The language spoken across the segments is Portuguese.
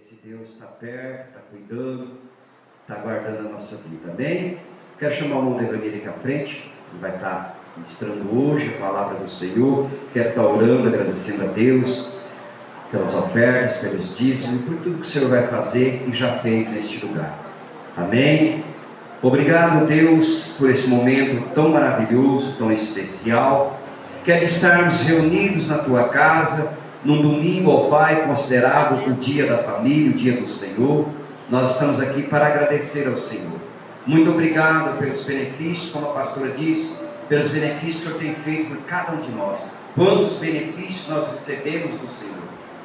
esse Deus está perto, está cuidando, está guardando a nossa vida, amém? Quero chamar o irmão Devanir aqui à frente, ele vai estar ministrando hoje a palavra do Senhor. Quero estar orando, agradecendo a Deus pelas ofertas, pelos dízimos, por tudo que o Senhor vai fazer e já fez neste lugar, amém? Obrigado, Deus, por esse momento tão maravilhoso, tão especial, que é de estarmos reunidos na Tua casa, num domingo, ó Pai, considerado o dia da família, o dia do Senhor. Nós estamos aqui para agradecer ao Senhor. Muito obrigado pelos benefícios, como a pastora disse, pelos benefícios que o Senhor tem feito por cada um de nós. Quantos benefícios nós recebemos do Senhor.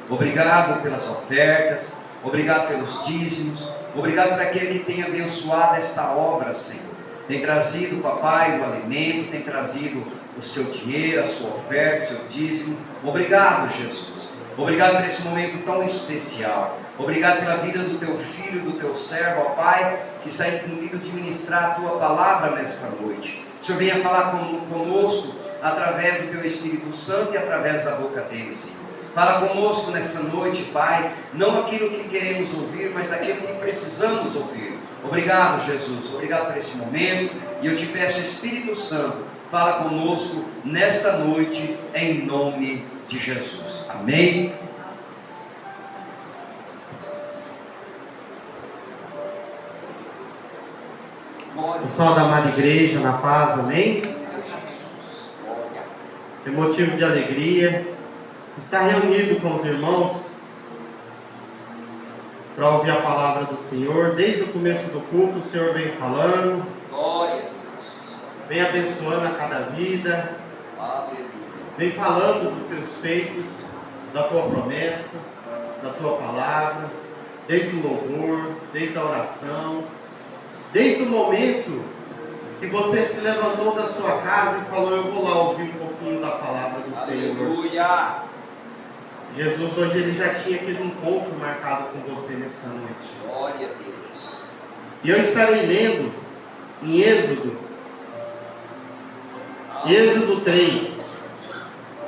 Obrigado pelas ofertas, obrigado pelos dízimos, obrigado por aquele que tem abençoado esta obra, Senhor. Tem trazido, papai, o alimento, tem trazido o seu dinheiro, a sua oferta, o seu dízimo. Obrigado, Jesus. Obrigado por esse momento tão especial. Obrigado pela vida do teu filho, do teu servo, ó Pai, que está incumbido de ministrar a tua palavra nesta noite. O Senhor venha falar conosco através do teu Espírito Santo e através da boca dele, Senhor. Fala conosco nessa noite, Pai, não aquilo que queremos ouvir, mas aquilo que precisamos ouvir. Obrigado, Jesus, obrigado por este momento, e eu te peço, Espírito Santo, fala conosco nesta noite, em nome de Jesus, amém? Pessoal da amada igreja, na paz, amém? É motivo de alegria estar reunido com os irmãos para ouvir a palavra do Senhor. Desde o começo do culto, o Senhor vem falando, Glória a Deus. Vem abençoando a cada vida, Aleluia. Vem falando dos teus feitos, da tua promessa, da tua palavra, desde o louvor, desde a oração, desde o momento que você se levantou da sua casa e falou: eu vou lá ouvir um pouquinho da palavra do Senhor. Aleluia. Jesus hoje ele já tinha aquele encontro marcado com você nesta noite. Glória a Deus. E eu estarei lendo em Êxodo 3.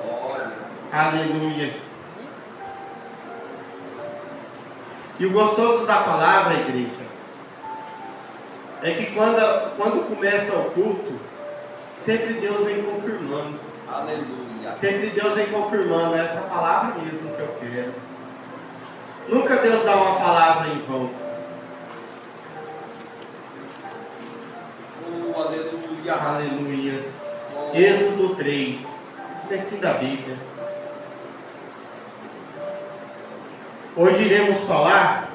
Glória. Aleluias. E o gostoso da palavra, igreja, é que quando começa o culto, sempre Deus vem confirmando. Aleluia. Sempre Deus vem confirmando, é essa palavra mesmo que eu quero. Nunca Deus dá uma palavra em vão. Oh, aleluia. Aleluias. Êxodo 3. Versículo da Bíblia. Hoje iremos falar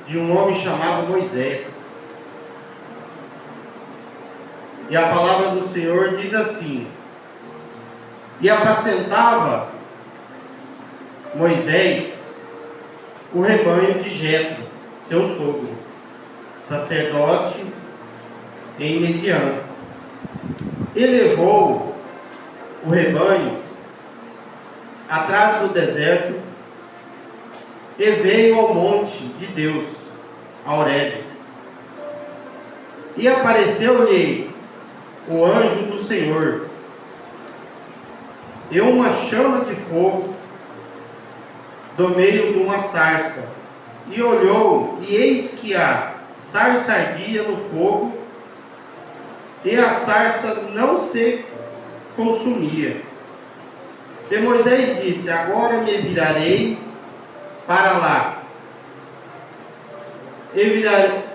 de um homem chamado Moisés. E a palavra do Senhor diz assim: e apacentava Moisés o rebanho de Jetro, seu sogro, sacerdote em Midian. E levou o rebanho atrás do deserto e veio ao monte de Deus, a Horebe. E apareceu-lhe o anjo do Senhor e uma chama de fogo do meio de uma sarça. E olhou, e eis que a sarça ardia no fogo, e a sarça não se consumia. E Moisés disse: agora me virarei para lá, e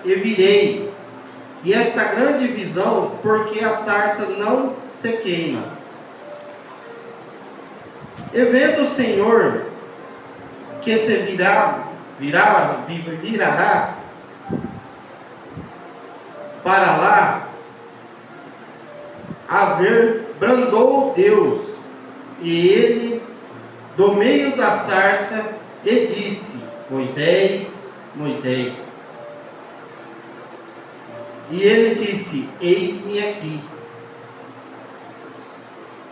virei, e esta grande visão, porque a sarça não se queima. E vendo o Senhor que se virará para lá, a ver, brandou Deus, e ele do meio da sarça, e disse: Moisés, Moisés. E ele disse: eis-me aqui.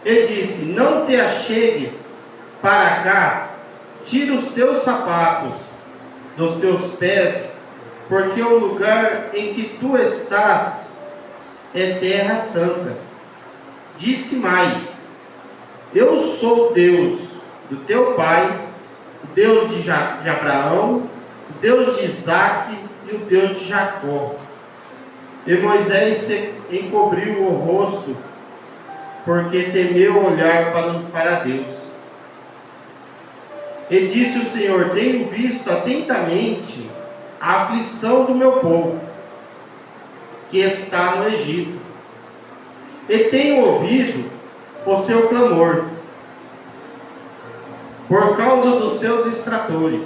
E disse: não te achegues para cá, tira os teus sapatos dos teus pés, porque o lugar em que tu estás é terra santa. Disse mais: eu sou Deus do teu pai, o Deus de Abraão, o Deus de Isaque e o Deus de Jacó. E Moisés se encobriu o rosto, porque temeu olhar para Deus. E disse o Senhor: tenho visto atentamente a aflição do meu povo, que está no Egito, e tenho ouvido o seu clamor, por causa dos seus estotores,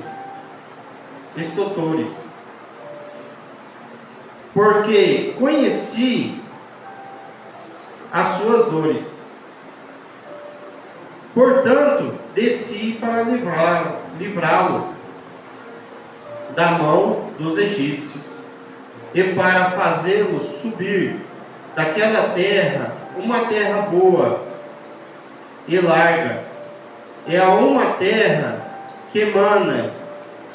porque conheci as suas dores. Portanto, desci para livrá-lo da mão dos egípcios, e para fazê-lo subir daquela terra, uma terra boa e larga, é a uma terra que emana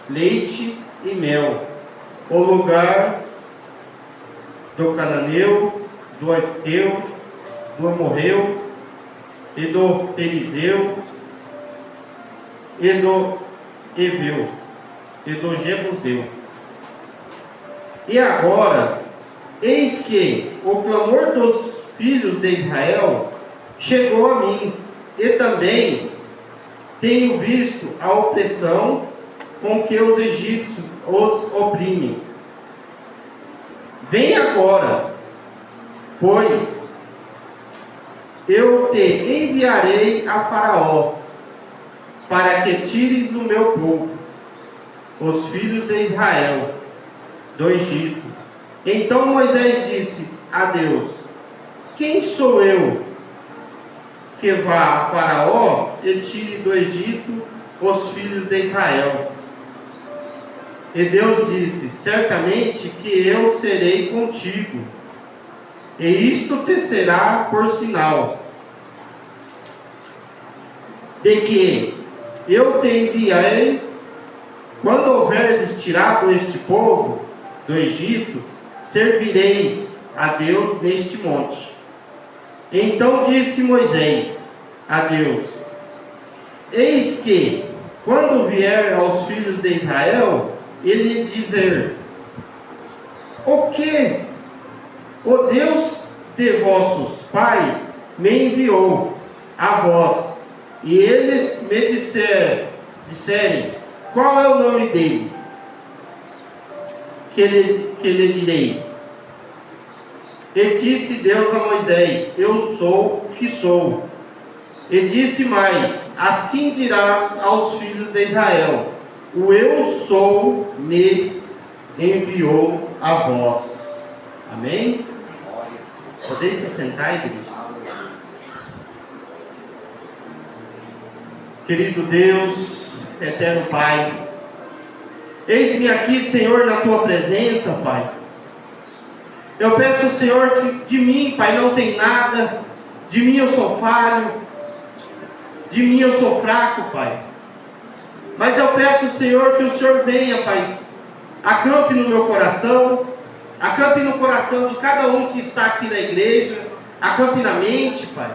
leite e mel, o lugar do cananeu, do Eteu, do amorreu, e do Perizeu, e do Eveu, e do Jebuseu. E agora, eis que o clamor dos filhos de Israel chegou a mim, e também tenho visto a opressão com que os egípcios os oprimem. Vem agora, pois eu te enviarei a Faraó, para que tires o meu povo, os filhos de Israel, do Egito. Então Moisés disse a Deus: quem sou eu que vá a Faraó e tire do Egito os filhos de Israel? E Deus disse: certamente que eu serei contigo, e isto te será por sinal, de que eu te enviarei, quando houveres tirado este povo do Egito, servireis a Deus neste monte. Então disse Moisés a Deus: eis que, quando vier aos filhos de Israel, ele dizer: o que o Deus de vossos pais me enviou a vós, e eles me disserem: qual é o nome dele? Que lhe direi. E disse Deus a Moisés: eu sou o que sou. E disse mais: assim dirás aos filhos de Israel: o eu sou me enviou a vós. Amém? Podeis se sentar, igreja? Querido Deus, eterno Pai, eis-me aqui, Senhor, na Tua presença, Pai. Eu peço, Senhor, que de mim, Pai, não tem nada, de mim eu sou falho, de mim eu sou fraco, Pai. Mas eu peço, Senhor, que o Senhor venha, Pai, acampe no meu coração, acampe no coração de cada um que está aqui na igreja, acampe na mente, Pai.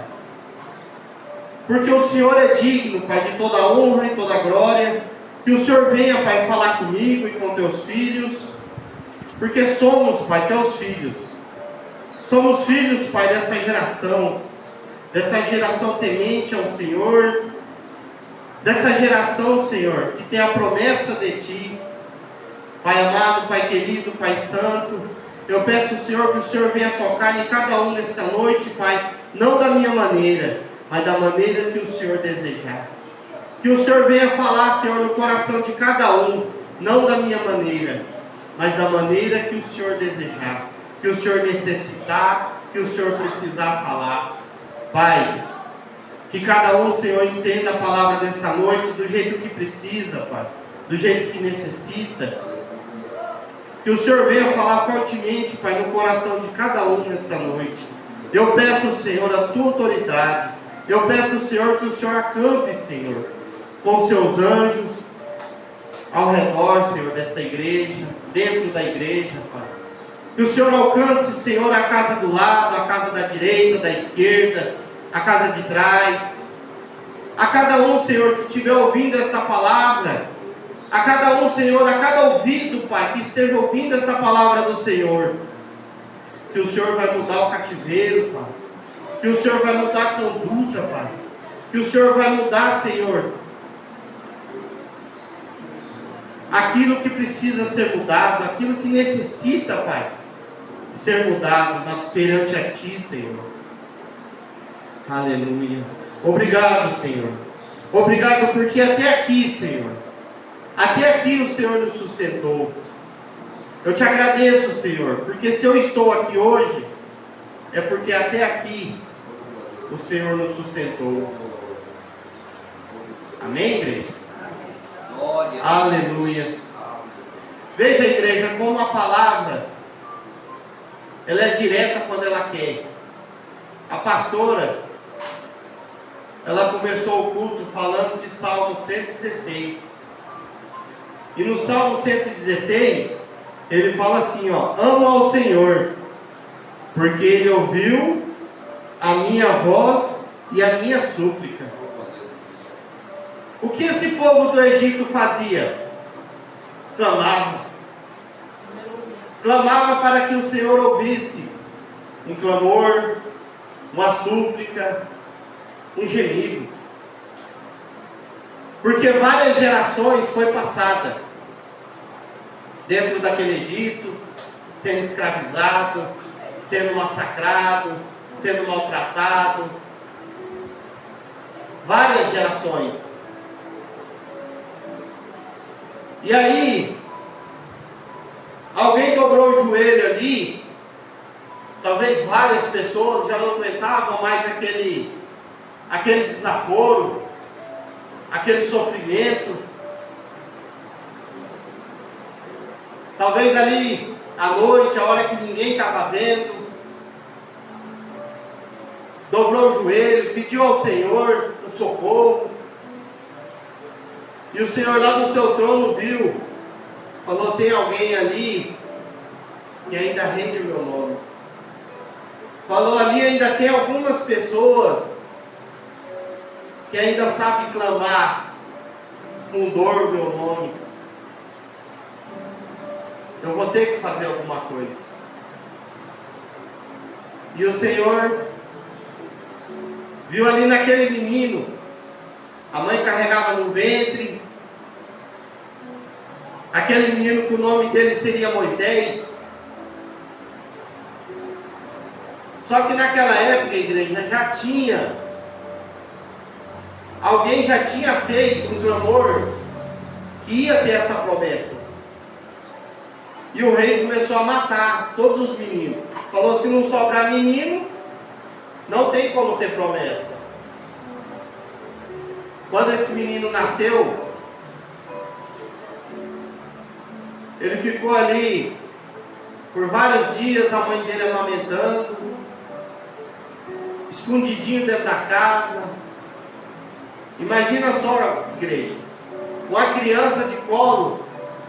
Porque o Senhor é digno, Pai, de toda honra e toda glória. Que o Senhor venha, Pai, falar comigo e com Teus filhos, porque somos, Pai, Teus filhos. Somos filhos, Pai, dessa geração temente ao Senhor, dessa geração, Senhor, que tem a promessa de Ti. Pai amado, Pai querido, Pai santo, eu peço, Senhor, que o Senhor venha tocar em cada um nesta noite, Pai, não da minha maneira, mas da maneira que o Senhor desejar. Que o Senhor venha falar, Senhor, no coração de cada um, não da minha maneira, mas da maneira que o Senhor desejar, que o Senhor necessitar, que o Senhor precisar falar. Pai, que cada um, Senhor, entenda a palavra desta noite do jeito que precisa, Pai, do jeito que necessita. Que o Senhor venha falar fortemente, Pai, no coração de cada um nesta noite. Eu peço, Senhor, a Tua autoridade. Eu peço, Senhor, que o Senhor acampe, Senhor, com seus anjos ao redor, Senhor, desta igreja, dentro da igreja, Pai. Que o Senhor alcance, Senhor, a casa do lado, a casa da direita, da esquerda, a casa de trás. A cada um, Senhor, que estiver ouvindo esta palavra, a cada um, Senhor, a cada ouvido, Pai, que esteja ouvindo essa palavra do Senhor, que o Senhor vai mudar o cativeiro, Pai, que o Senhor vai mudar a conduta, Pai, que o Senhor vai mudar, Senhor, aquilo que precisa ser mudado, aquilo que necessita, Pai, ser mudado perante a Ti, Senhor. Aleluia. Obrigado, Senhor. Obrigado porque até aqui, Senhor, até aqui o Senhor nos sustentou. Eu te agradeço, Senhor, porque se eu estou aqui hoje, é porque até aqui o Senhor nos sustentou. Amém, igreja? Aleluia. Veja, igreja, como a palavra, ela é direta quando ela quer. A pastora, ela começou o culto falando de Salmo 116. E no Salmo 116, ele fala assim, ó: amo ao Senhor, porque Ele ouviu a minha voz e a minha súplica. O que esse povo do Egito fazia? Clamava. Clamava para que o Senhor ouvisse um clamor, uma súplica, um gemido. Porque várias gerações foi passada dentro daquele Egito, sendo escravizado, sendo massacrado, sendo maltratado. Várias gerações. E aí, alguém dobrou o joelho ali. Talvez várias pessoas já não aguentavam mais aquele desaforo, aquele sofrimento. Talvez ali à noite, a hora que ninguém estava vendo, dobrou o joelho, pediu ao Senhor um socorro. E o Senhor lá no seu trono viu, falou: tem alguém ali que ainda rende o meu nome. Falou: ali ainda tem algumas pessoas que ainda sabem clamar com dor o meu nome. Eu vou ter que fazer alguma coisa. E o Senhor viu ali naquele menino, a mãe carregava no ventre, aquele menino que o nome dele seria Moisés. Só que naquela época, a igreja alguém já tinha feito um clamor que ia ter essa promessa. E o rei começou a matar todos os meninos. Falou: se não sobrar menino, não tem como ter promessa. Quando esse menino nasceu, ele ficou ali por vários dias, a mãe dele amamentando, escondidinho dentro da casa. Imagina só, igreja, uma criança de colo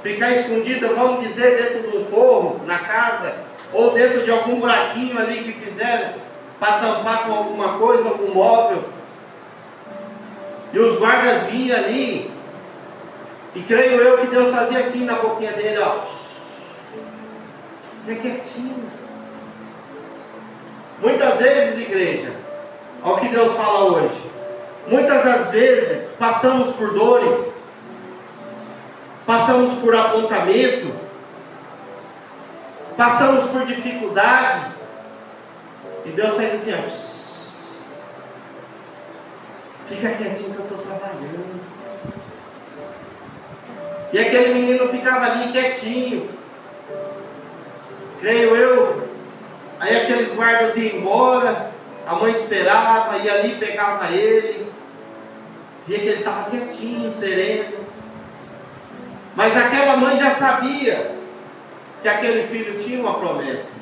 ficar escondida, vamos dizer, dentro de um forro na casa, ou dentro de algum buraquinho ali que fizeram para tampar com alguma coisa, algum móvel. E os guardas vinham ali, e creio eu que Deus fazia assim na boquinha dele, ó, fica quietinho. Muitas vezes, igreja, olha o que Deus fala hoje, muitas das vezes passamos por dores, passamos por apontamento, passamos por dificuldade, e Deus faz assim, ó, fica quietinho que eu estou trabalhando. E aquele menino ficava ali quietinho, creio eu. Aí aqueles guardas iam embora, a mãe esperava, ia ali, pegava ele, via que ele estava quietinho, sereno. Mas aquela mãe já sabia que aquele filho tinha uma promessa.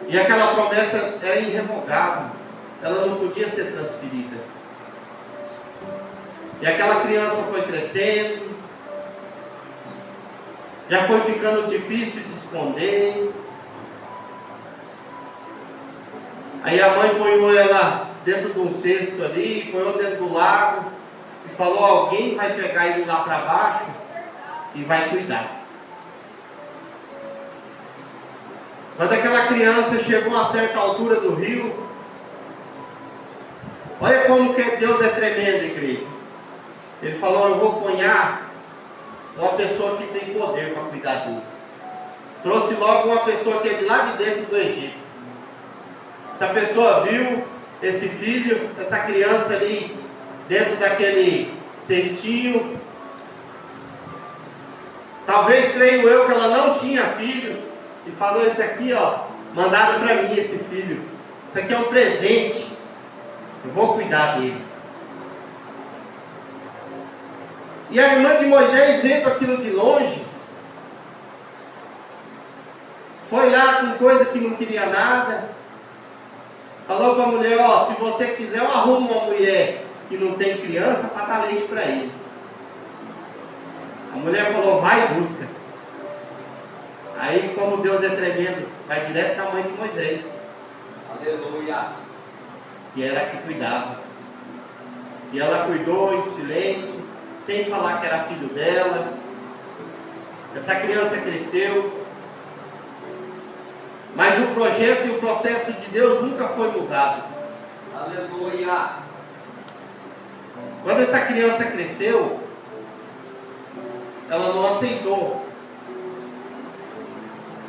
E aquela promessa era irrevogável, ela não podia ser transferida. E aquela criança foi crescendo, já foi ficando difícil de esconder. Aí a mãe ponhou ela dentro de um cesto ali, ponhou dentro do lago e falou: alguém vai pegar ele lá para baixo e vai cuidar. Quando aquela criança chegou a certa altura do rio, olha como que Deus é tremendo, igreja. Ele falou: eu vou ponhar uma pessoa que tem poder para cuidar dele. Trouxe logo uma pessoa que é de lá de dentro do Egito. Essa pessoa viu esse filho, essa criança ali dentro daquele cestinho. Talvez, creio eu, que ela não tinha filhos. E falou: esse aqui, ó, mandaram para mim esse filho. Isso aqui é um presente. Eu vou cuidar dele. E a irmã de Moisés, vendo aquilo de longe, foi lá com coisa que não queria nada. Falou para a mulher: ó, se você quiser, eu arrumo uma mulher que não tem criança para dar leite para ele. A mulher falou: vai e busca. Aí, como Deus é tremendo, vai direto para a mãe de Moisés. Aleluia. Que era a que cuidava. E ela cuidou em silêncio, sem falar que era filho dela. Essa criança cresceu. Mas o projeto e o processo de Deus nunca foi mudado. Aleluia. Quando essa criança cresceu, ela não aceitou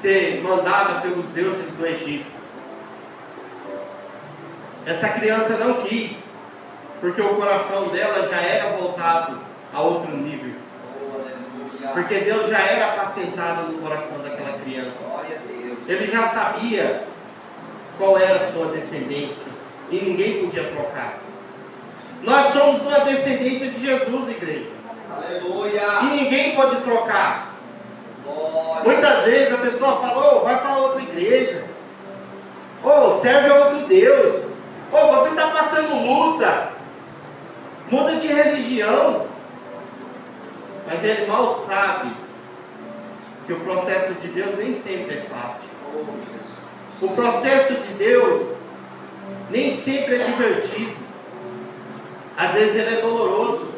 ser mandada pelos deuses do Egito. Essa criança não quis, porque o coração dela já era voltado a outro nível. Porque Deus já era apacentado no coração daquela criança. Ele já sabia qual era a sua descendência e ninguém podia trocar. Nós somos uma descendência de Jesus, igreja. Aleluia. E ninguém pode trocar. Glória. Muitas vezes a pessoa fala: oh, vai para outra igreja, ou oh, serve a outro Deus, ou oh, você está passando luta, muda de religião. Mas ele mal sabe que o processo de Deus nem sempre é fácil. O processo de Deus nem sempre é divertido. Às vezes ele é doloroso.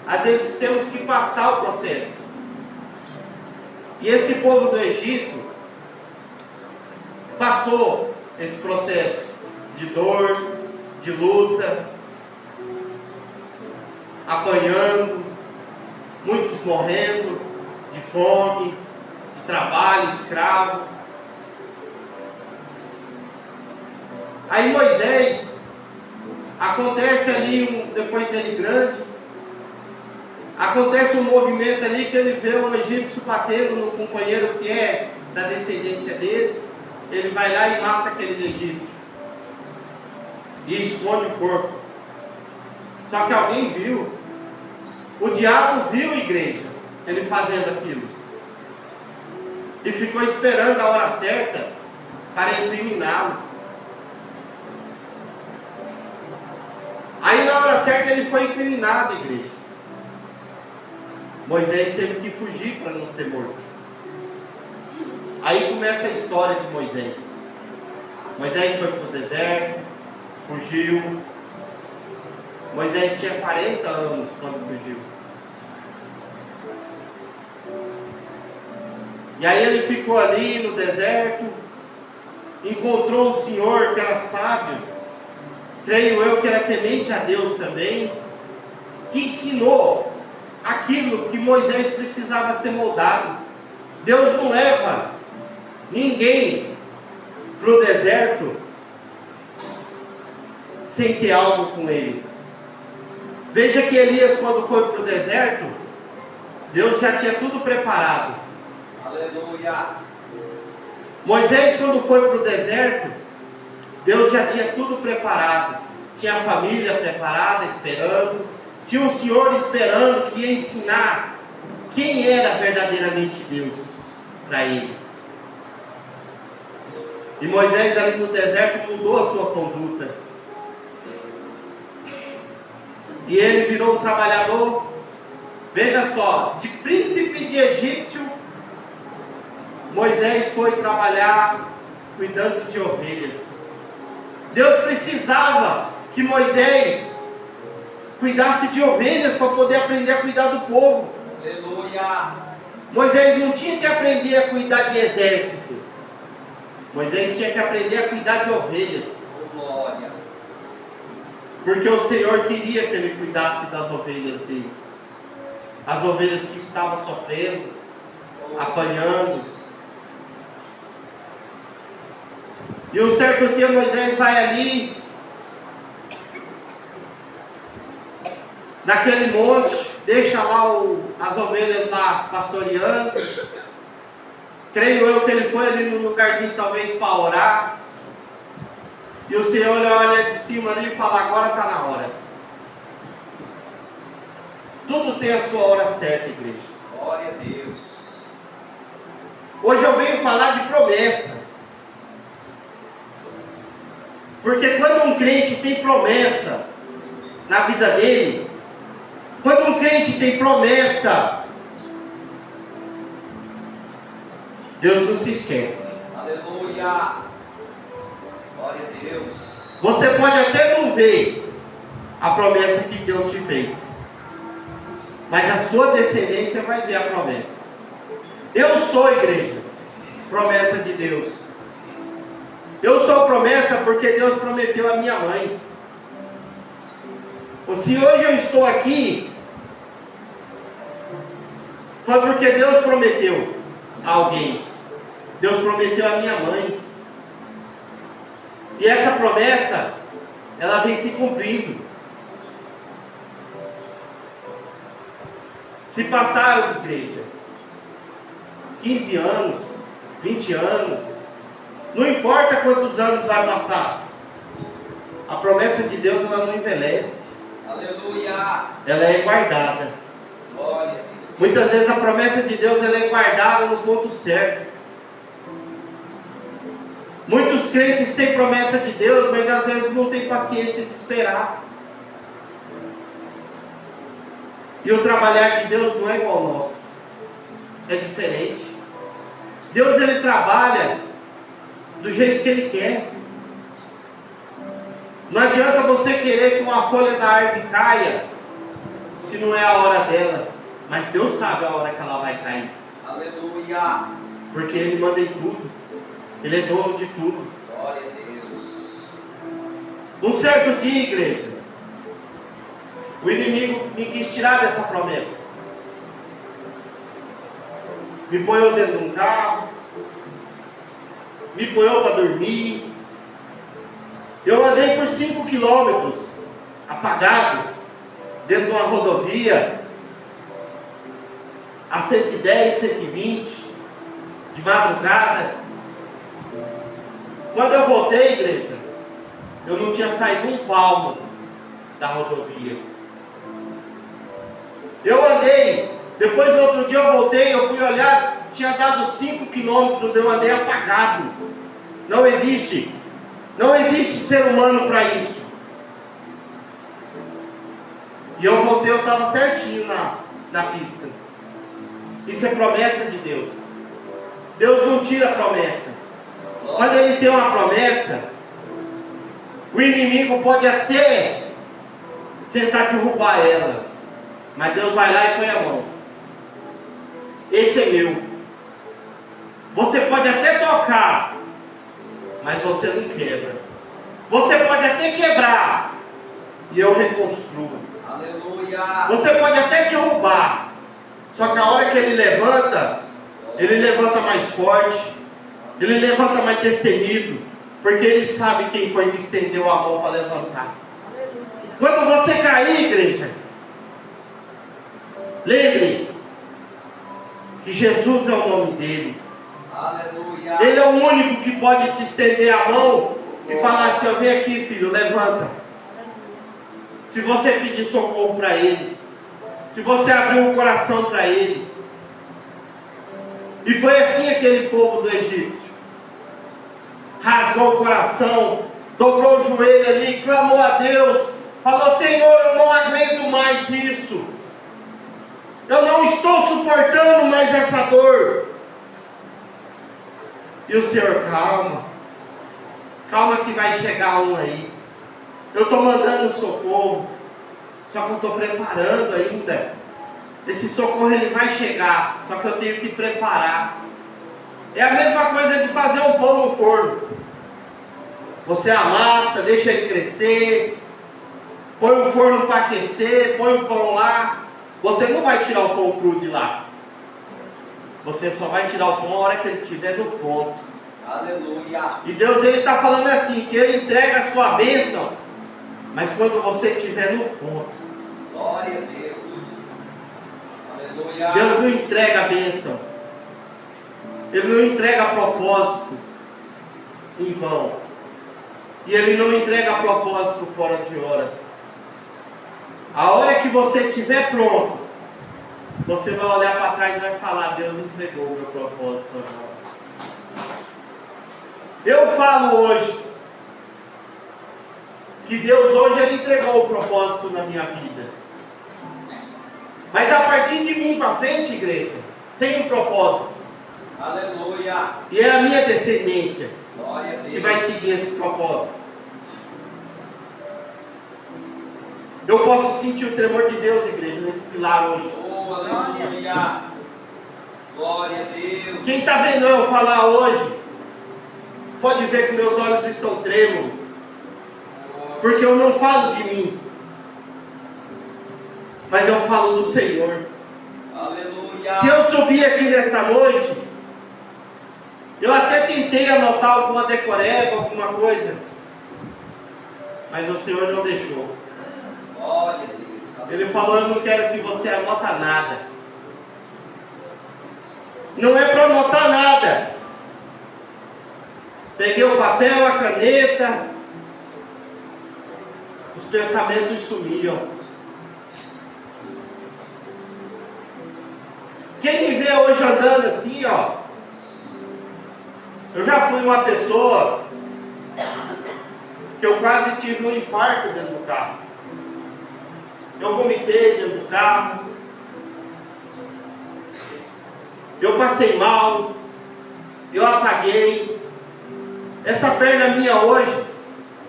Às vezes temos que passar o processo. E esse povo do Egito passou esse processo de dor, de luta, apanhando, muitos morrendo de fome, de trabalho, escravo. Aí Moisés, acontece ali, depois dele grande, acontece um movimento ali que ele vê um egípcio batendo no companheiro que é da descendência dele. Ele vai lá e mata aquele egípcio e esconde o corpo. Só que alguém viu. O diabo viu, igreja, ele fazendo aquilo e ficou esperando a hora certa para incriminá-lo. Aí na hora certa ele foi incriminado, igreja. Moisés teve que fugir para não ser morto. Aí começa a história de Moisés. Moisés foi para o deserto, fugiu. Moisés tinha 40 anos quando fugiu. E aí ele ficou ali no deserto, encontrou o Senhor que era sábio, creio eu que era temente a Deus também, que ensinou aquilo que Moisés precisava ser moldado. Deus não leva ninguém para o deserto sem ter algo com ele. Veja que Elias, quando foi para o deserto, Deus já tinha tudo preparado. Aleluia. Moisés, quando foi para o deserto, Deus já tinha tudo preparado. Tinha a família preparada, esperando. Tinha um Senhor esperando que ia ensinar quem era verdadeiramente Deus para eles. E Moisés ali no deserto mudou a sua conduta. E ele virou um trabalhador, veja só, de príncipe de egípcio, Moisés foi trabalhar cuidando de ovelhas. Deus precisava que Moisés cuidasse de ovelhas para poder aprender a cuidar do povo. Aleluia. Moisés não tinha que aprender a cuidar de exército. Moisés tinha que aprender a cuidar de ovelhas. Glória. Porque o Senhor queria que ele cuidasse das ovelhas dele. As ovelhas que estavam sofrendo, apanhando. E um certo dia Moisés vai ali, naquele monte, deixa lá as ovelhas lá pastoreando. Creio eu que ele foi ali no lugarzinho talvez para orar. E o Senhor olha de cima ali e fala: agora está na hora. Tudo tem a sua hora certa, igreja. Glória a Deus. Hoje eu venho falar de promessa. Porque quando um crente tem promessa na vida dele, quando um crente tem promessa, Deus não se esquece. Aleluia. Glória a Deus. Você pode até não ver a promessa que Deus te fez, mas a sua descendência vai ver a promessa. Eu sou, igreja, promessa de Deus. Eu sou promessa porque Deus prometeu a minha mãe. Se hoje eu estou aqui, foi porque Deus prometeu a alguém. Deus prometeu a minha mãe. E essa promessa, ela vem se cumprindo. Se passaram, igreja, 15 anos, 20 anos, não importa quantos anos vai passar, a promessa de Deus ela não envelhece. Aleluia. Ela é guardada. Glória a Deus. Muitas vezes a promessa de Deus ela é guardada no ponto certo. Muitos crentes têm promessa de Deus, mas às vezes não têm paciência de esperar. E o trabalhar de Deus não é igual ao nosso. É diferente. Deus ele trabalha do jeito que Ele quer. Não adianta você querer que uma folha da árvore caia, se não é a hora dela. Mas Deus sabe a hora que ela vai cair. Aleluia. Porque Ele manda em tudo. Ele é dono de tudo. Glória a Deus. Um certo dia, igreja, o inimigo me quis tirar dessa promessa. Me ponhou dentro de um carro, me ponhou para dormir. Eu andei por 5 quilômetros, apagado, dentro de uma rodovia, a 110, 120, de madrugada. Quando eu voltei, igreja, eu não tinha saído um palmo da rodovia. Eu andei, depois no outro dia eu voltei, eu fui olhar, tinha dado 5 quilômetros, eu andei apagado. Não existe ser humano para isso. E eu voltei, eu estava certinho na pista. Isso é promessa de Deus. Deus não tira a promessa. Quando Ele tem uma promessa, o inimigo pode até tentar derrubar ela, mas Deus vai lá e põe a mão. Esse é meu. Você pode até tocar, mas você não quebra. Você pode até quebrar, e eu reconstruo. Aleluia. Você pode até derrubar, só que a hora que Ele levanta mais forte, Ele levanta mais destemido, porque Ele sabe quem foi que estendeu a mão para levantar. Quando você cair, igreja, lembre que Jesus é o nome dele. Aleluia. Ele é o único que pode te estender a mão e falar assim: ó, vem aqui, filho, levanta. Se você pedir socorro para Ele, se você abrir o coração para Ele. E foi assim aquele povo do Egito. Rasgou o coração, dobrou o joelho ali, clamou a Deus, falou: Senhor, eu não aguento mais isso. Eu não estou suportando mais essa dor. E o Senhor: calma. Calma que vai chegar um aí. Eu estou mandando socorro. Só que eu estou preparando ainda. Esse socorro ele vai chegar. Só que eu tenho que preparar. É a mesma coisa de fazer um pão no forno. Você amassa, deixa ele crescer. Põe o forno para aquecer. Põe o pão lá. Você não vai tirar o pão cru de lá. Você só vai tirar o pão na hora que ele estiver no ponto. Aleluia. E Deus ele está falando assim, que Ele entrega a sua bênção, mas quando você estiver no ponto. Glória a Deus. Aleluia. Deus não entrega a bênção. Ele não entrega a propósito em vão. E Ele não entrega a propósito fora de hora. A hora que você estiver pronto, você vai olhar para trás e vai falar, Deus entregou o meu propósito agora. Eu falo hoje que Deus hoje ele entregou o propósito na minha vida. Mas a partir de mim para frente, igreja, tem um propósito. Aleluia. E é a minha descendência Glória a Deus. que vai seguir esse propósito. Eu posso sentir o tremor de Deus, igreja, nesse pilar hoje. Oh, aleluia. Glória a Deus. Quem está vendo eu falar hoje, pode ver que meus olhos estão trêmulos, porque eu não falo de mim, mas eu falo do Senhor. Aleluia. Se eu subir aqui nessa noite, eu até tentei anotar alguma decoreba, alguma coisa, mas o Senhor não deixou. Glória a Deus. Ele falou, eu não quero que você anota nada. Não é para anotar nada. Peguei o papel, a caneta, os pensamentos sumiam. Quem me vê hoje andando assim, ó, eu já fui uma pessoa que eu quase tive um infarto dentro do carro. Eu vomitei dentro do carro. Eu passei mal. Eu apaguei. Essa perna minha hoje,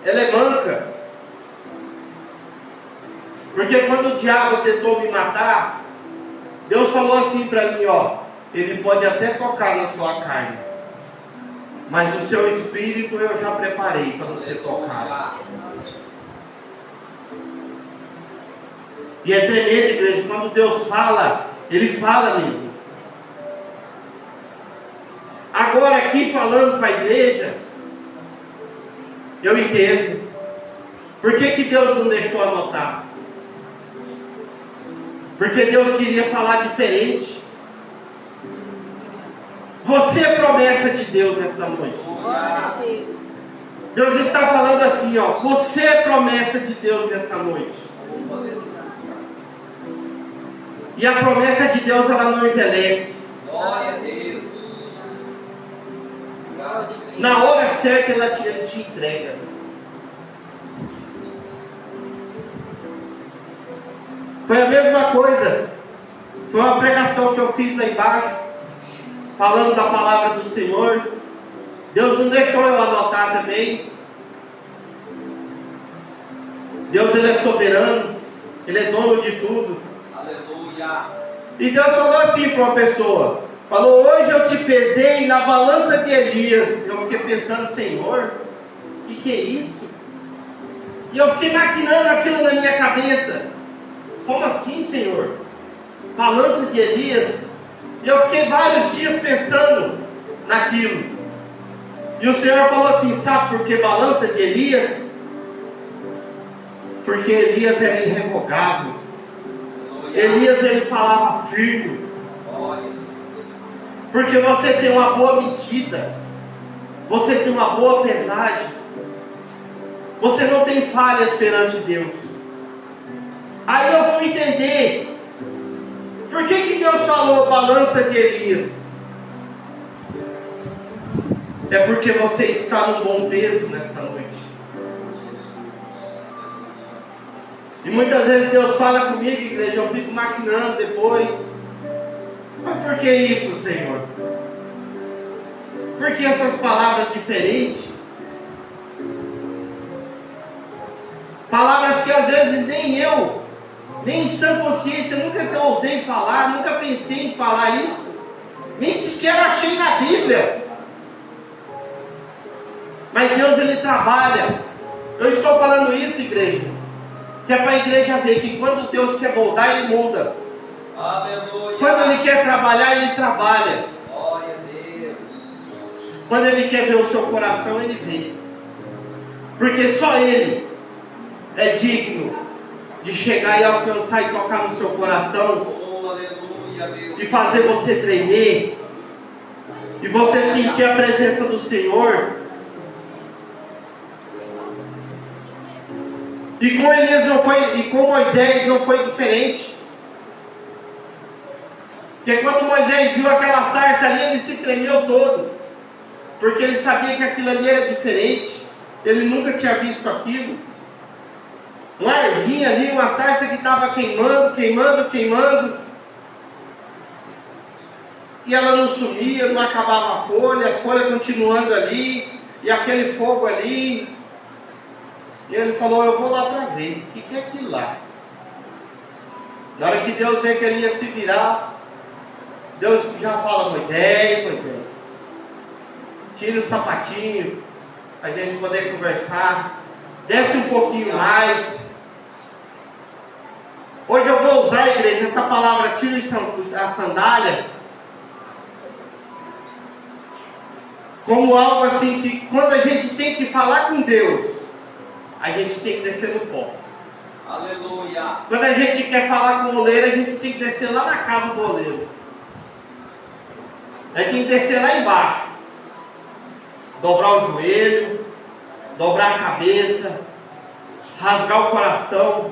ela é manca. Porque quando o diabo tentou me matar, Deus falou assim para mim, ó, ele pode até tocar na sua carne, mas o seu espírito eu já preparei para você tocar. E é tremendo, igreja, quando Deus fala, Ele fala mesmo. Agora aqui falando para a igreja, eu entendo. Por que Deus não deixou anotar? Porque Deus queria falar diferente. Você é promessa de Deus nessa noite. Deus está falando assim, ó, você é promessa de Deus nessa noite. E a promessa de Deus, ela não envelhece. Glória a Deus. Na hora certa, Ele te entrega. Foi a mesma coisa. Foi uma pregação que eu fiz lá embaixo, falando da palavra do Senhor. Deus não deixou eu anotar também. Deus, Ele é soberano. Ele é dono de tudo. Aleluia. E Deus falou assim para uma pessoa. Falou, hoje eu te pesei na balança de Elias. Eu fiquei pensando, Senhor, o que é isso? E eu fiquei maquinando aquilo na minha cabeça. Como assim, Senhor? Balança de Elias? E eu fiquei vários dias pensando naquilo. E o Senhor falou assim, sabe por que balança de Elias? Porque Elias era irrevogável. Elias, ele falava firme. Porque você tem uma boa medida. Você tem uma boa pesagem. Você não tem falhas perante Deus. Aí eu fui entender por que Deus falou balança de Elias. É porque você está num bom peso nesta noite. E muitas vezes Deus fala comigo, igreja, eu fico maquinando depois. Mas por que isso, Senhor? Por que essas palavras diferentes? Palavras que às vezes nem eu, nem em sã consciência, nunca ousei falar, nunca pensei em falar isso, nem sequer achei na Bíblia. Mas Deus, Ele trabalha. Eu estou falando isso, igreja, que é para a igreja ver que quando Deus quer moldar, Ele muda. Aleluia. Quando Ele quer trabalhar, Ele trabalha. Glória a Deus. Quando Ele quer ver o seu coração, Ele vê. Porque só Ele é digno de chegar e alcançar e tocar no seu coração, Oh, aleluia, Deus. de fazer você tremer, e você sentir a presença do Senhor. E com Elias não foi, e com Moisés não foi diferente. Porque quando Moisés viu aquela sarça ali, ele se tremeu todo, porque ele sabia que aquilo ali era diferente. Ele nunca tinha visto aquilo. Uma ervinha ali, uma sarça que estava queimando, queimando, queimando. E ela não sumia, não acabava a folha, as folhas continuando ali, e aquele fogo ali. E ele falou, eu vou lá para ver, o que é aquilo lá? Na hora que Deus vê que ele ia se virar, Deus já fala, Moisés, tira o sapatinho, a gente poder conversar, desce um pouquinho mais. Hoje eu vou usar, igreja, essa palavra, tira a sandália, como algo assim que quando a gente tem que falar com Deus, a gente tem que descer no pó. Aleluia. Quando a gente quer falar com o oleiro, a gente tem que descer lá na casa do oleiro. A gente tem que descer lá embaixo. Dobrar o joelho, dobrar a cabeça, rasgar o coração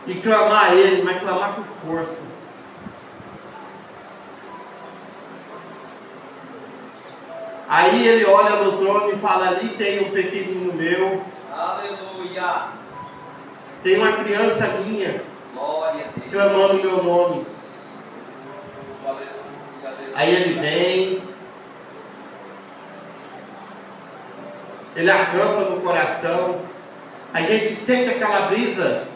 e clamar a Ele, mas clamar com força. Aí Ele olha no trono e fala, ali tem um pequenino meu. Aleluia. Tem uma criança minha, Glória a Deus. clamando meu nome. Aleluia, Deus. Aí Ele vem, Ele acampa no coração, a gente sente aquela brisa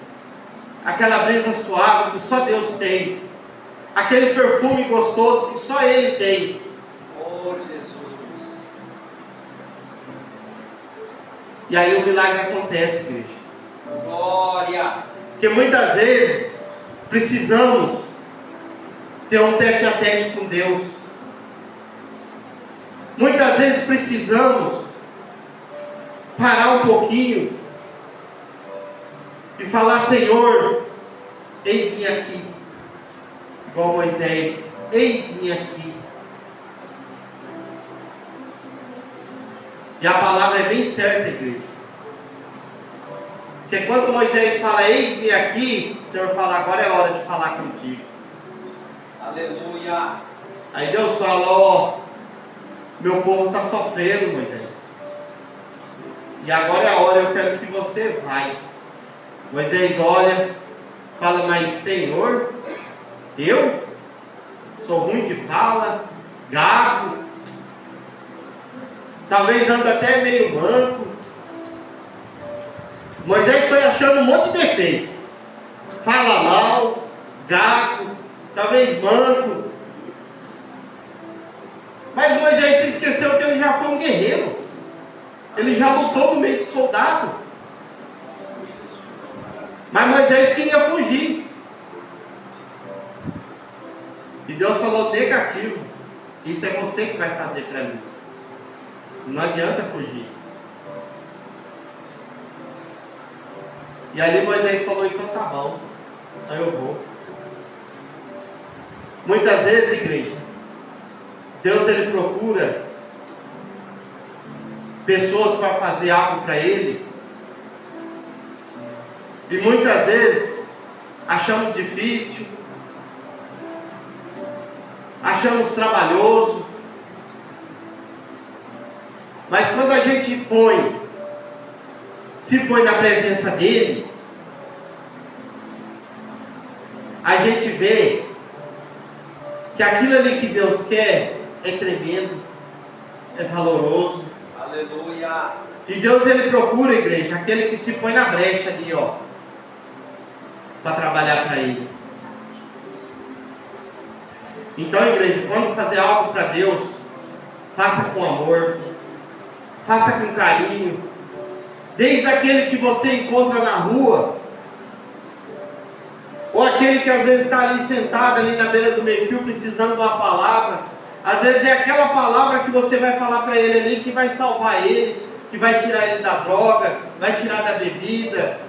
suave que só Deus tem, aquele perfume gostoso que só Ele tem. Oh, Jesus. E aí o milagre acontece, igreja. Glória. Porque muitas vezes precisamos ter um tete a tete com Deus. Muitas vezes precisamos parar um pouquinho e falar, Senhor, eis-me aqui. Igual Moisés, eis-me aqui. E a palavra é bem certa, igreja. Porque quando Moisés fala, eis-me aqui, o Senhor fala, agora é hora de falar contigo. Aleluia. Aí Deus fala, ó, meu povo está sofrendo, Moisés. E agora é a hora, eu quero que você vai. Moisés olha, fala, mas Senhor, eu sou ruim de fala, gago, talvez anda até meio manco. Moisés foi achando um monte de defeito. Fala mal, gago, talvez manco. Mas Moisés se esqueceu que ele já foi um guerreiro. Ele já lutou no meio de soldado. Mas Moisés queria fugir. E Deus falou, negativo. Isso é você que vai fazer para mim. Não adianta fugir. E ali Moisés falou, então tá bom, aí eu vou. Muitas vezes, igreja, Deus ele procura pessoas para fazer algo para Ele. E muitas vezes achamos difícil, achamos trabalhoso. Mas quando a gente se põe na presença dEle, a gente vê que aquilo ali que Deus quer é tremendo, é valoroso. Aleluia. E Deus, ele procura, igreja, aquele que se põe na brecha ali, ó, para trabalhar para Ele. Então, igreja, quando fazer algo para Deus, faça com amor, faça com carinho, desde aquele que você encontra na rua, ou aquele que às vezes está ali sentado ali na beira do meio-fio precisando de uma palavra. Às vezes é aquela palavra que você vai falar para ele ali que vai salvar ele, que vai tirar ele da droga, vai tirar da bebida.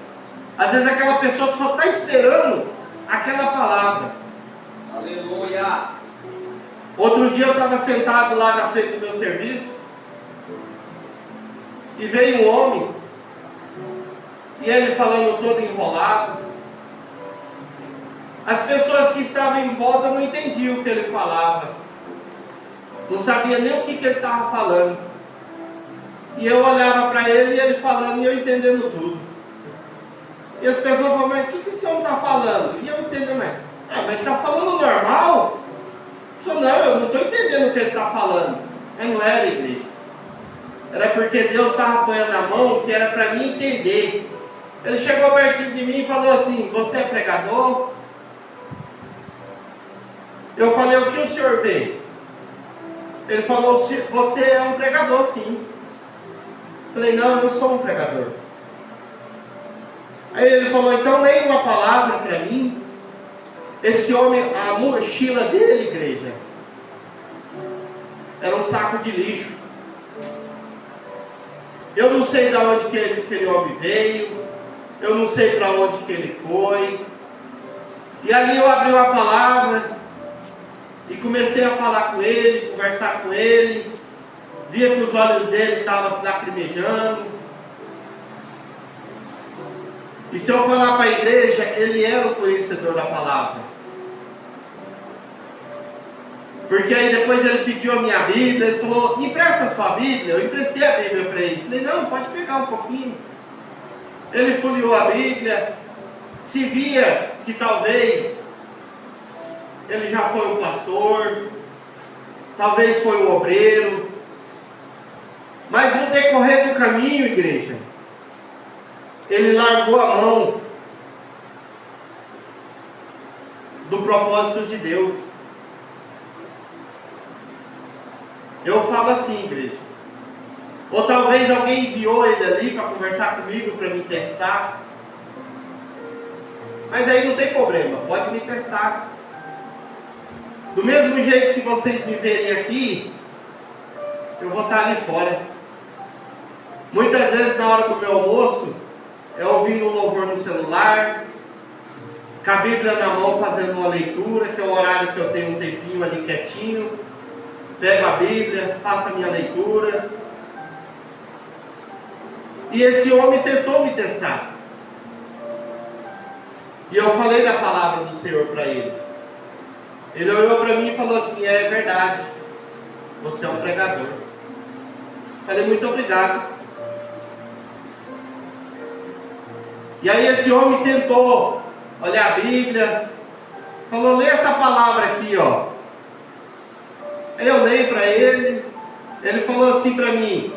Às vezes aquela pessoa que só está esperando aquela palavra. Aleluia. Outro dia eu estava sentado lá na frente do meu serviço e veio um homem e ele falando todo enrolado. As pessoas que estavam em volta não entendiam o que ele falava, não sabia nem o que ele estava falando. E eu olhava para ele e ele falando e eu entendendo tudo. E as pessoas falavam, mas o que esse homem está falando? E eu entendendo, mas ele está falando normal? Eu falei, não, eu não estou entendendo o que ele está falando. Mas não era, igreja. Era porque Deus estava apoiando a mão, que era para mim entender. Ele chegou pertinho de mim e falou assim, você é pregador? Eu falei, o que o senhor vê? Ele falou, você é um pregador, sim. Eu falei, não, eu sou um pregador. Aí ele falou, então leia uma palavra para mim. Esse homem, a mochila dele, igreja, era um saco de lixo. Eu não sei de onde que aquele homem veio, eu não sei para onde que ele foi. E ali eu abri uma palavra e comecei a falar com ele, conversar com ele. Via que os olhos dele estavam se lacrimejando. E se eu falar para a igreja, ele era o conhecedor da palavra. Porque aí depois ele pediu a minha Bíblia, ele falou, empresta a sua Bíblia. Eu emprestei a Bíblia para ele. Falei, não, pode pegar um pouquinho. Ele folheou a Bíblia, se via que talvez ele já foi um pastor, talvez foi um obreiro. Mas no decorrer do caminho, igreja, ele largou a mão do propósito de Deus. Eu falo assim, igreja. Ou talvez alguém enviou ele ali para conversar comigo, para me testar. Mas aí não tem problema, pode me testar. Do mesmo jeito que vocês me verem aqui, eu vou estar ali fora. Muitas vezes na hora do meu almoço, é ouvindo um louvor no celular, com a Bíblia na mão fazendo uma leitura, que é o horário que eu tenho um tempinho ali quietinho. Pego a Bíblia, faço a minha leitura. E esse homem tentou me testar. E eu falei da palavra do Senhor para ele. Ele olhou para mim e falou assim, é verdade, você é um pregador. Falei, muito obrigado. E aí esse homem tentou olhar a Bíblia, falou, lê essa palavra aqui, ó. Aí eu leio para ele, ele falou assim para mim,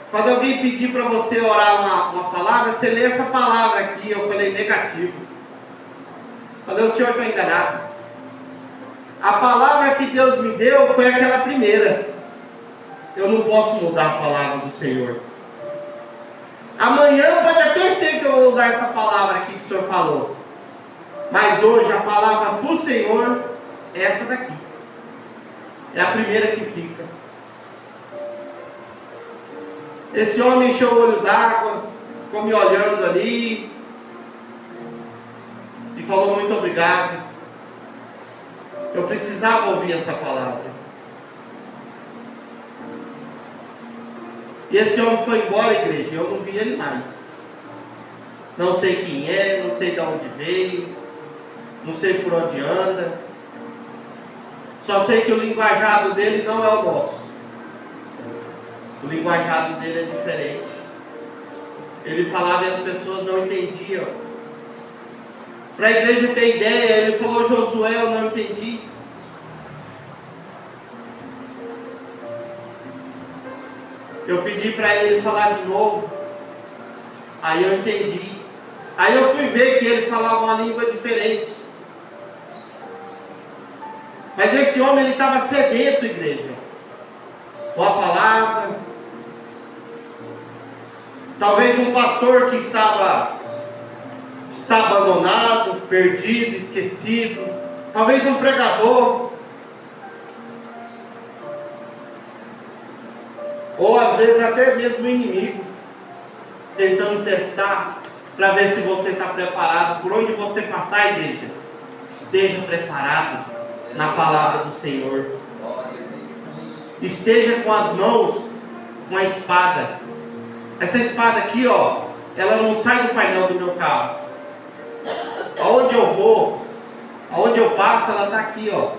quando alguém pedir para você orar uma palavra, você lê essa palavra aqui. Eu falei, negativo. Falei, o senhor está enganado. A palavra que Deus me deu foi aquela primeira. Eu não posso mudar a palavra do Senhor. Amanhã pode até ser que eu vou usar essa palavra aqui que o senhor falou. Mas hoje a palavra do Senhor é essa daqui. É a primeira que fica. Esse homem encheu o olho d'água, ficou me olhando ali e falou, muito obrigado. Eu precisava ouvir essa palavra. E esse homem foi embora, igreja, eu não vi ele mais. Não sei quem é, não sei de onde veio, não sei por onde anda. Só sei que o linguajado dele não é o nosso. O linguajado dele é diferente. Ele falava e as pessoas não entendiam. Para a igreja ter ideia, ele falou, Josué, eu não entendi. Eu pedi para ele falar de novo. Aí eu entendi. Aí eu fui ver que ele falava uma língua diferente. Mas esse homem, ele estava sedento, igreja. Com a palavra. Talvez um pastor que está abandonado, perdido, esquecido. Talvez um pregador. Ou às vezes até mesmo o inimigo. Tentando testar para ver se você está preparado. Por onde você passar, igreja, esteja preparado na palavra do Senhor. Esteja com as mãos com a espada. Essa espada aqui, ó, ela não sai do painel do meu carro. Aonde eu vou, aonde eu passo, ela está aqui, ó.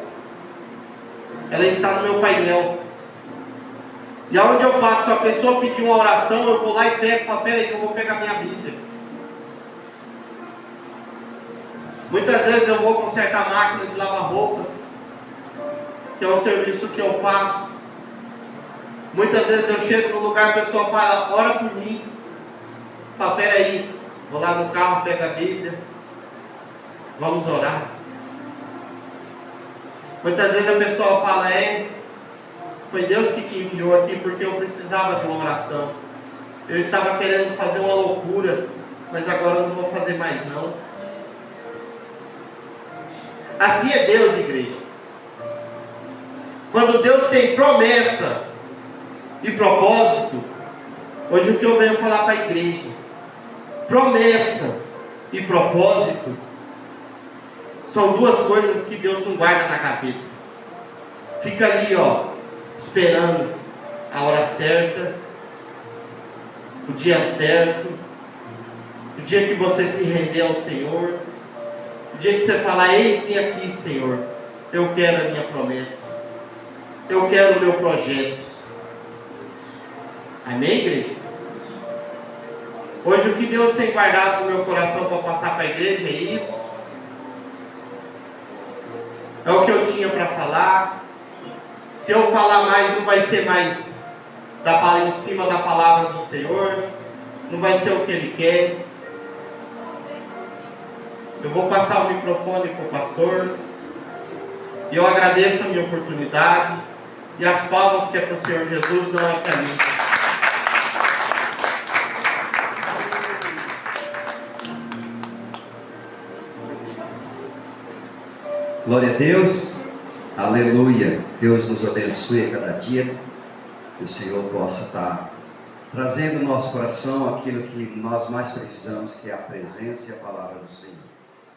Ela está no meu painel. E aonde eu passo, se a pessoa pedir uma oração, eu vou lá e pego, falo, peraí que eu vou pegar minha Bíblia. Muitas vezes eu vou consertar a máquina de lavar roupas, que é um serviço que eu faço. Muitas vezes eu chego no lugar, a pessoa fala, ora por mim. Fala, peraí, vou lá no carro, pego a Bíblia, vamos orar. Muitas vezes a pessoa fala, foi Deus que te enviou aqui porque eu precisava de uma oração. Eu estava querendo fazer uma loucura, mas agora eu não vou fazer mais não. Assim é Deus, igreja. Quando Deus tem promessa e propósito, hoje o que eu venho falar para a igreja, promessa e propósito são duas coisas que Deus não guarda na gaveta. Fica ali, ó, esperando a hora certa, o dia certo, o dia que você se render ao Senhor, o dia que você falar, eis-me aqui, Senhor, eu quero a minha promessa, eu quero o meu projeto. Amém, igreja? Hoje o que Deus tem guardado no meu coração para passar para a igreja é isso. É o que eu tinha para falar. Se eu falar mais, não vai ser mais em cima da palavra do Senhor. Não vai ser o que Ele quer. Eu vou passar o microfone para o pastor. E eu agradeço a minha oportunidade. E as palmas que é para o Senhor Jesus, não é para mim. Glória a Deus, aleluia. Deus nos abençoe a cada dia, que o Senhor possa estar trazendo no nosso coração aquilo que nós mais precisamos, que é a presença e a palavra do Senhor.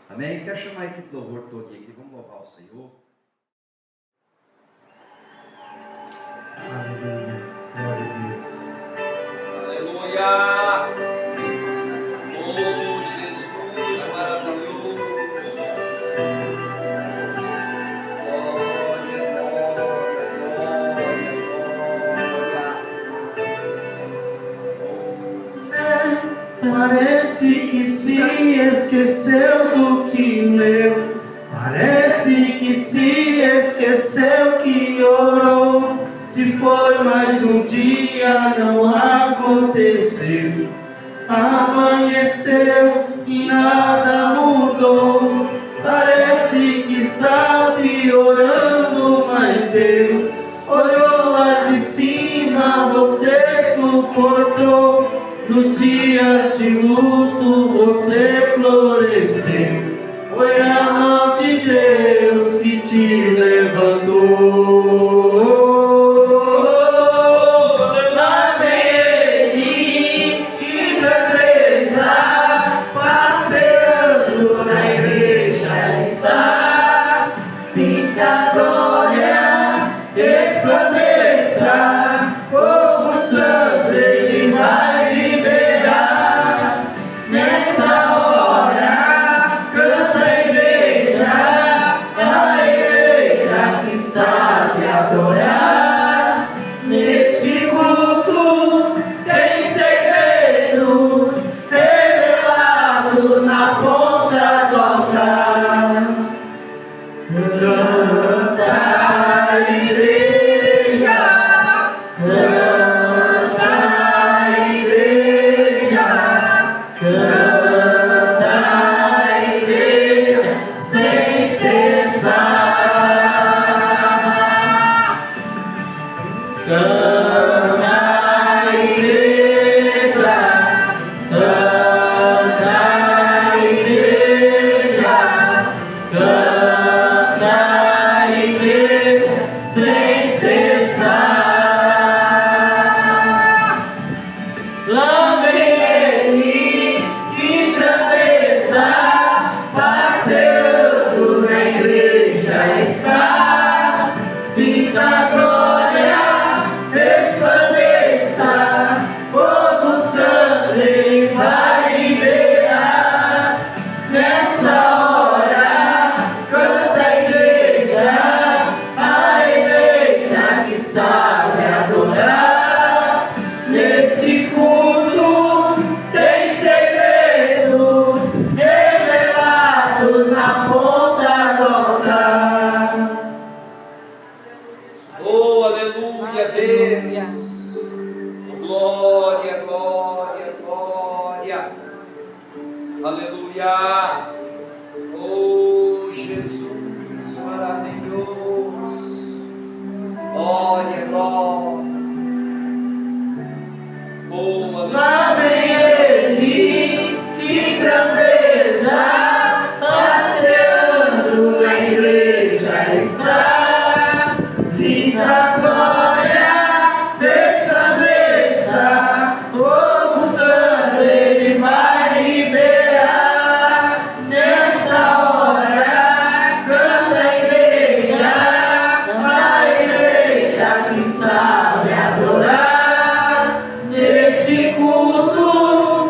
Amém? Quero chamar a equipe do louvor todinha aqui, vamos louvar o Senhor. Aleluia, glória a Deus. Aleluia. Oh, Jesus maravilhoso. Parece que se esqueceu do que leu. Parece que se esqueceu que orou. Se foi mais um dia, não aconteceu. Amanheceu e nada mudou. Parece que está piorando, mas Deus olhou lá de cima, você suportou. Nos dias de luto você floresceu. Foi a mão de Deus que te levantou. Lá vem ele, que surpresa, passeando na igreja está. Sinta a glória, resplandeça, como santo ele vai liberar. Nessa hora, canta a igreja, a eleita que sabe adorar. Aleluia. Oh, Jesus maravilhoso. Glória, glória. Oh, Lá vem ele, que grandeza, passeando na igreja está. Sinta glória, resplandeça, como santo ele vai liberar. Nessa hora, canta a igreja que sabe adorar. Nesse culto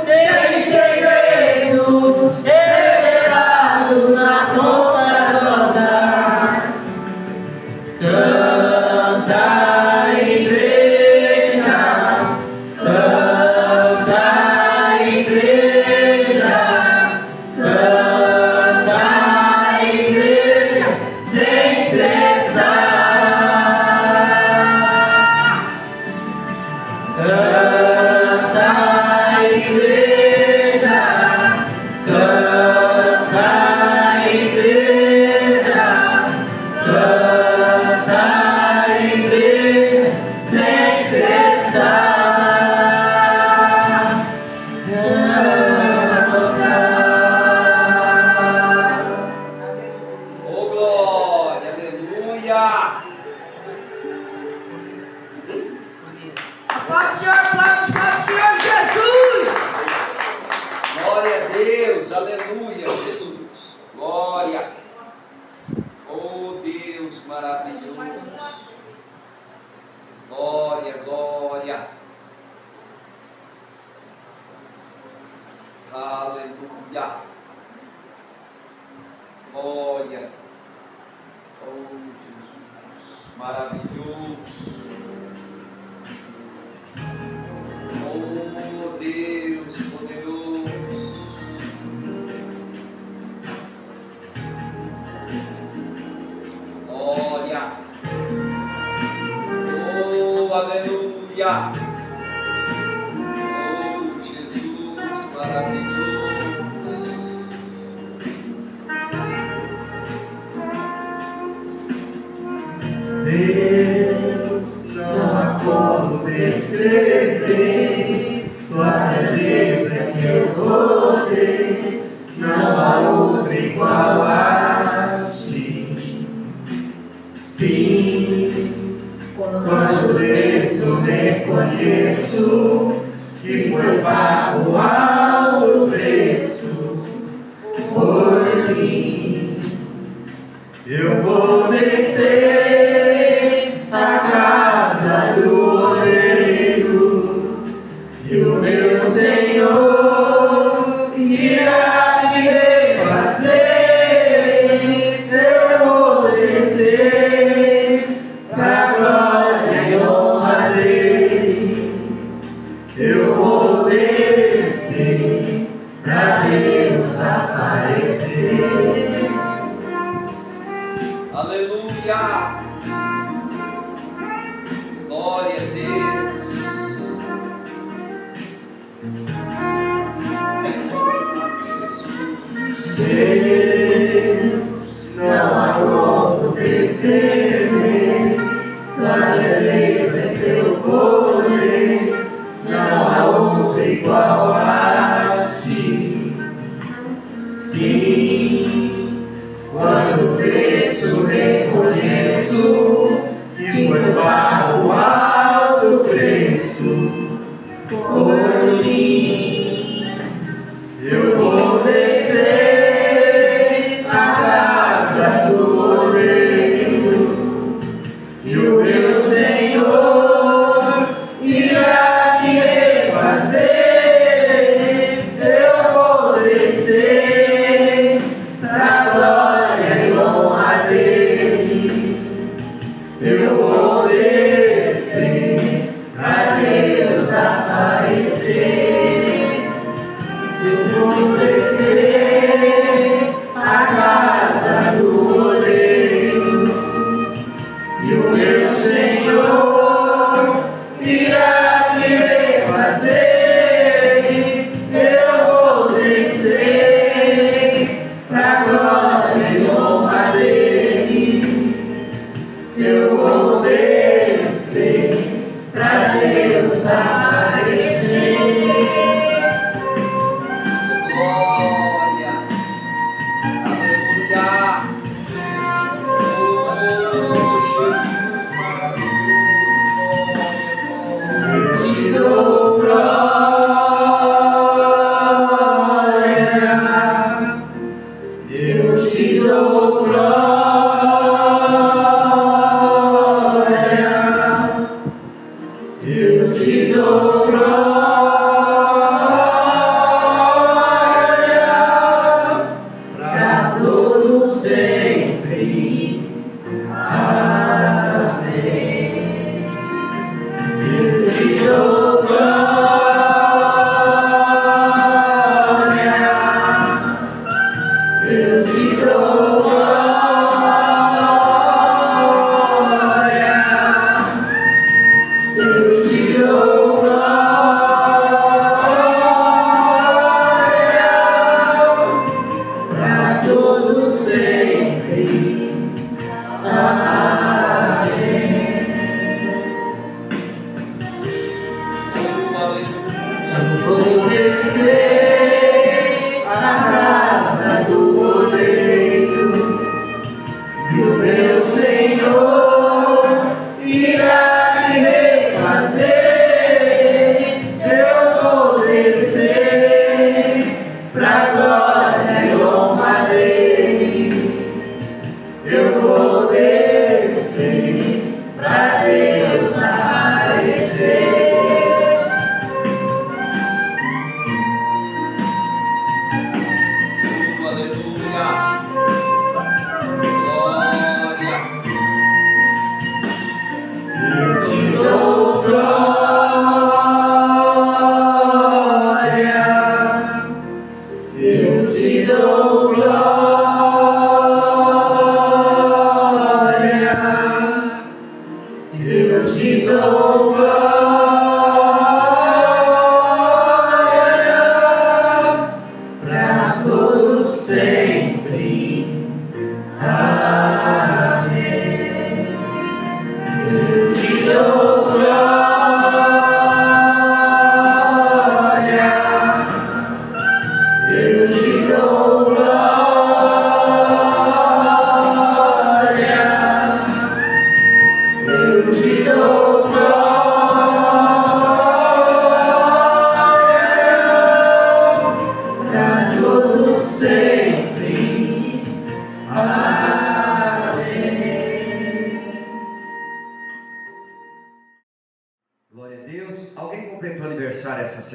tem segredos revelados na poderosa. Canta a igreja, canta a igreja, canta a igreja sem cessar. Canta a igreja, canta a igreja, canta a igreja sem cessar. Canta. oh, glória, aleluia. Aplaude o Senhor, aplaude o Senhor Jesus! Glória a Deus, aleluia, Jesus. Glória. Oh, Deus maravilhoso. Glória, glória. Aleluia. Glória. Oh, Jesus maravilhoso. Oh, Deus poderoso. Glória. Oh, aleluia. Oh, Jesus maravilhoso. Deus, não há como descrever tua grandeza e teu poder, não há outro igual a ti. Sim, quando desço, reconheço que foi pago alto preço por mim. Eu vou descer à casa do oleiro e o meu Senhor irá me refazer. Eu vou descer pra glória e honra dele. Eu vou descer pra Deus aparecer. Aleluia. Glória a Deus. Deus, não há como descrever tua beleza e teu poder, não há outro igual a ti. Sim, quando desço, reconheço que foi pago alto preço por mim. Eu vou descer à casa do oleiro e o meu Senhor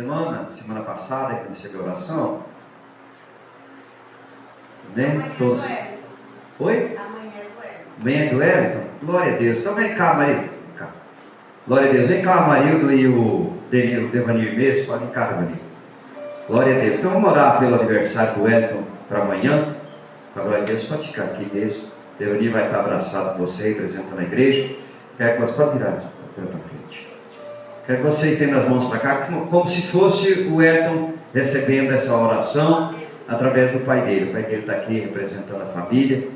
semana passada, que recebeu oração? Amém? Todos. Oi? Amanhã é do Wellington? Glória a Deus. Então vem cá, Marildo. Vem cá. Glória a Deus. Vem cá, Marildo e o Devanir mesmo. Pode vir cá, Devanir. Glória a Deus. Então vamos orar pelo aniversário do Wellington para amanhã. Para glória a Deus, pode ficar aqui mesmo. Devanir vai estar abraçado com você, representando a igreja. Quero que você pode virar para frente. Quero que você estenda as mãos para cá, como se fosse o Wellington recebendo essa oração através do pai dele. O pai dele está aqui representando a família,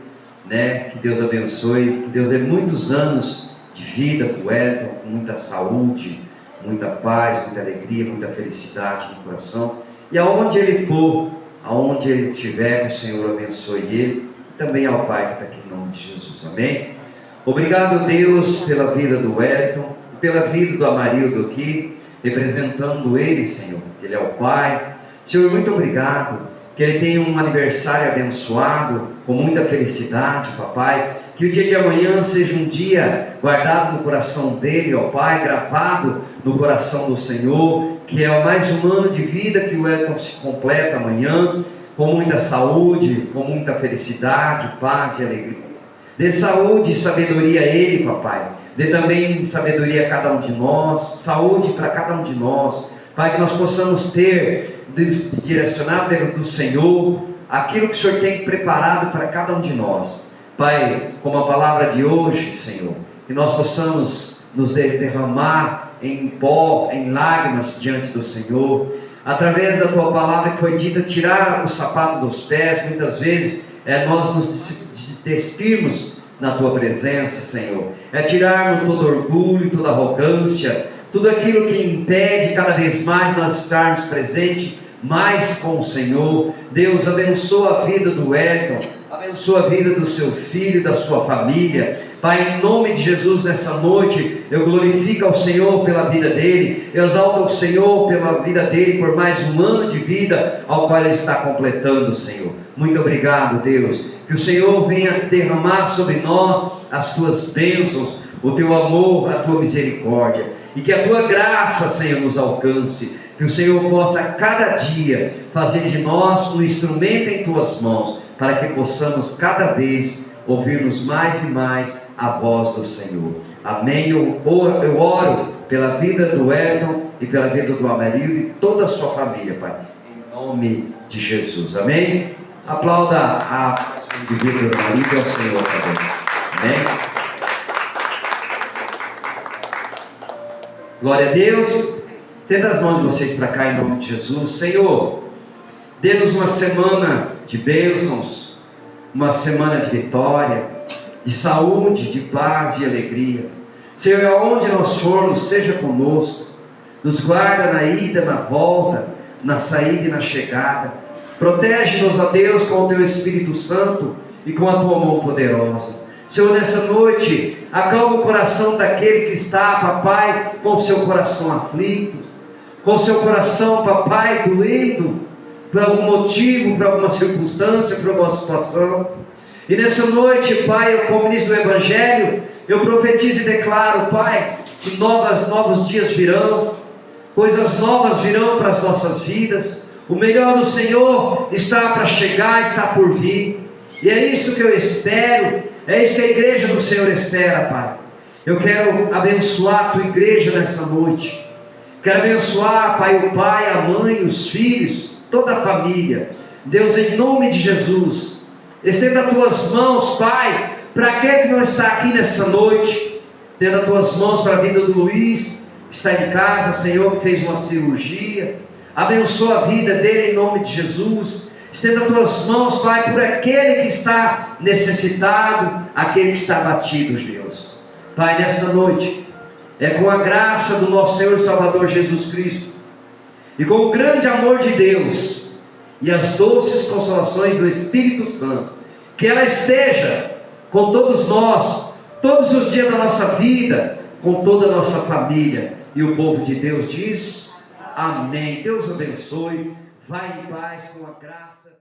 né? Que Deus abençoe, que Deus dê muitos anos de vida para o Wellington, com muita saúde, muita paz, muita alegria, muita felicidade no coração. E aonde ele for, aonde ele estiver, que o Senhor abençoe ele, e também ao Pai que está aqui em nome de Jesus. Amém? Obrigado, Deus, pela vida do Wellington, pela vida do Amarildo aqui, representando ele, Senhor. Ele é o Pai. Senhor, muito obrigado. Que ele tenha um aniversário abençoado, com muita felicidade, papai. Que o dia de amanhã seja um dia guardado no coração dele, ó Pai, gravado no coração do Senhor, que é o mais humano de vida, que o Wellington se completa amanhã, com muita saúde, com muita felicidade, paz e alegria. Dê saúde e sabedoria a ele, papai. Dê também sabedoria a cada um de nós, saúde para cada um de nós. Pai, que nós possamos ter direcionado do Senhor aquilo que o Senhor tem preparado para cada um de nós. Pai, como a palavra de hoje, Senhor, que nós possamos nos derramar em pó, em lágrimas diante do Senhor, através da Tua palavra que foi dita, tirar o sapato dos pés. Muitas vezes nós nos despirmos na Tua presença, Senhor, tirarmos todo orgulho, toda arrogância, tudo aquilo que impede cada vez mais nós estarmos presentes mais com o Senhor. Deus, abençoa a vida do Wellington, abençoa a vida do seu filho, da sua família. Pai, em nome de Jesus, nessa noite, eu glorifico ao Senhor pela vida dele, eu exalto ao Senhor pela vida dele, por mais um ano de vida, ao qual ele está completando, Senhor. Muito obrigado, Deus, que o Senhor venha derramar sobre nós as tuas bênçãos, o teu amor, a tua misericórdia, e que a tua graça, Senhor, nos alcance, que o Senhor possa a cada dia fazer de nós um instrumento em tuas mãos, para que possamos cada vez ouvirmos mais e mais a voz do Senhor. Amém. Eu oro pela vida do Wellington e pela vida do Amarildo e toda a sua família, Pai, em nome de Jesus. Amém. Aplauda a vida do Amarildo ao Senhor também. Amém. Glória a Deus. Tenda as mãos de vocês para cá em nome de Jesus. Senhor, dê-nos uma semana de bênçãos, uma semana de vitória, de saúde, de paz e alegria. Senhor, aonde nós formos, seja conosco. Nos guarda na ida, na volta, na saída e na chegada. Protege-nos, ó Deus, com o Teu Espírito Santo e com a Tua mão poderosa. Senhor, nessa noite, acalma o coração daquele que está, papai, com o seu coração aflito, com o seu coração, papai, doendo, por algum motivo, por alguma circunstância, por alguma situação. E nessa noite, Pai, eu, como ministro do Evangelho, eu profetizo e declaro, Pai, que novos dias virão, coisas novas virão para as nossas vidas. O melhor do Senhor está para chegar, está por vir. E é isso que eu espero, é isso que a igreja do Senhor espera, Pai. Eu quero abençoar a Tua igreja nessa noite. Quero abençoar, Pai, o pai, a mãe, os filhos, toda a família. Deus, em nome de Jesus, estenda as Tuas mãos, Pai, para aquele que não está aqui nessa noite. Estenda as Tuas mãos para a vida do Luiz, que está em casa, Senhor, que fez uma cirurgia. Abençoa a vida dele em nome de Jesus. Estenda as Tuas mãos, Pai, por aquele que está necessitado, aquele que está abatido, Deus. Pai, nessa noite, é com a graça do nosso Senhor e Salvador Jesus Cristo, e com o grande amor de Deus, e as doces consolações do Espírito Santo, que ela esteja com todos nós, todos os dias da nossa vida, com toda a nossa família. E o povo de Deus diz, amém. Deus abençoe, vai em paz com a graça.